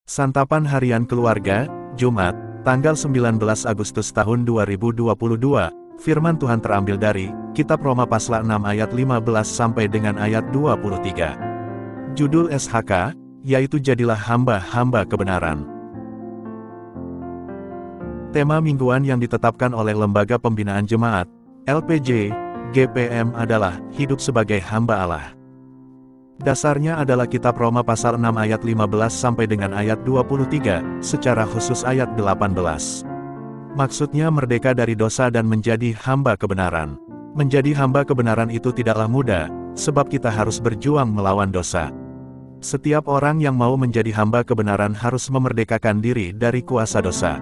Santapan Harian Keluarga, Jumat, tanggal 19 Agustus tahun 2022, firman Tuhan terambil dari Kitab Roma pasal 6 ayat 15 sampai dengan ayat 23. Judul SHK, yaitu Jadilah Hamba-Hamba Kebenaran. Tema mingguan yang ditetapkan oleh Lembaga Pembinaan Jemaat, LPJ, GPM adalah hidup sebagai hamba Allah. Dasarnya adalah Kitab Roma pasal 6 ayat 15 sampai dengan ayat 23, secara khusus ayat 18. Maksudnya merdeka dari dosa dan menjadi hamba kebenaran. Menjadi hamba kebenaran itu tidaklah mudah, sebab kita harus berjuang melawan dosa. Setiap orang yang mau menjadi hamba kebenaran harus memerdekakan diri dari kuasa dosa.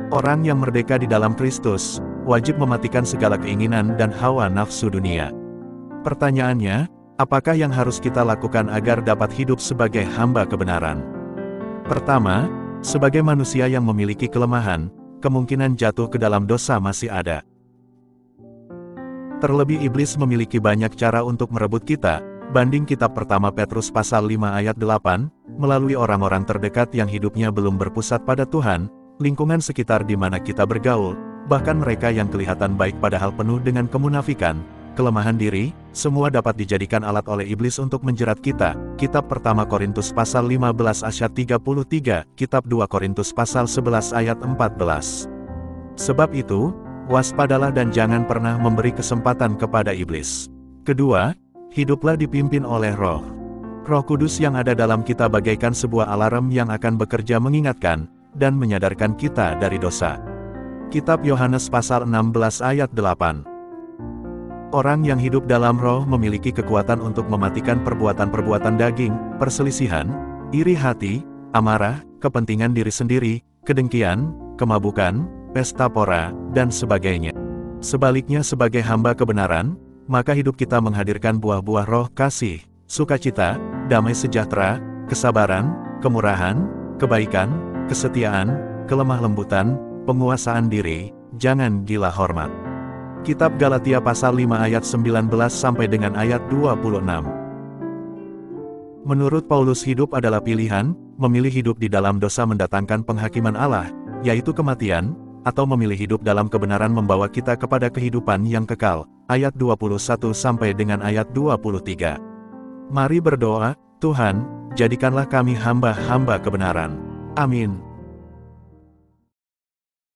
Orang yang merdeka di dalam Kristus, wajib mematikan segala keinginan dan hawa nafsu dunia. Pertanyaannya, apakah yang harus kita lakukan agar dapat hidup sebagai hamba kebenaran? Pertama, sebagai manusia yang memiliki kelemahan, kemungkinan jatuh ke dalam dosa masih ada. Terlebih iblis memiliki banyak cara untuk merebut kita, banding kitab pertama Petrus pasal 5 ayat 8, melalui orang-orang terdekat yang hidupnya belum berpusat pada Tuhan, lingkungan sekitar di mana kita bergaul, bahkan mereka yang kelihatan baik padahal penuh dengan kemunafikan, kelemahan diri, semua dapat dijadikan alat oleh iblis untuk menjerat kita. Kitab pertama Korintus pasal 15 ayat 33, Kitab 2 Korintus pasal 11 ayat 14. Sebab itu, waspadalah dan jangan pernah memberi kesempatan kepada iblis. Kedua, hiduplah dipimpin oleh Roh. Roh Kudus yang ada dalam kita bagaikan sebuah alarm yang akan bekerja mengingatkan dan menyadarkan kita dari dosa. Kitab Yohanes pasal 16 ayat 8. Orang yang hidup dalam Roh memiliki kekuatan untuk mematikan perbuatan-perbuatan daging, perselisihan, iri hati, amarah, kepentingan diri sendiri, kedengkian, kemabukan, pesta pora, dan sebagainya. Sebaliknya sebagai hamba kebenaran, maka hidup kita menghadirkan buah-buah Roh kasih, sukacita, damai sejahtera, kesabaran, kemurahan, kebaikan, kesetiaan, kelemah lembutan, penguasaan diri, jangan gila hormat. Kitab Galatia pasal 5 ayat 19 sampai dengan ayat 26. Menurut Paulus hidup adalah pilihan, memilih hidup di dalam dosa mendatangkan penghakiman Allah, yaitu kematian, atau memilih hidup dalam kebenaran membawa kita kepada kehidupan yang kekal, ayat 21 sampai dengan ayat 23. Mari berdoa, Tuhan, jadikanlah kami hamba-hamba kebenaran. Amin.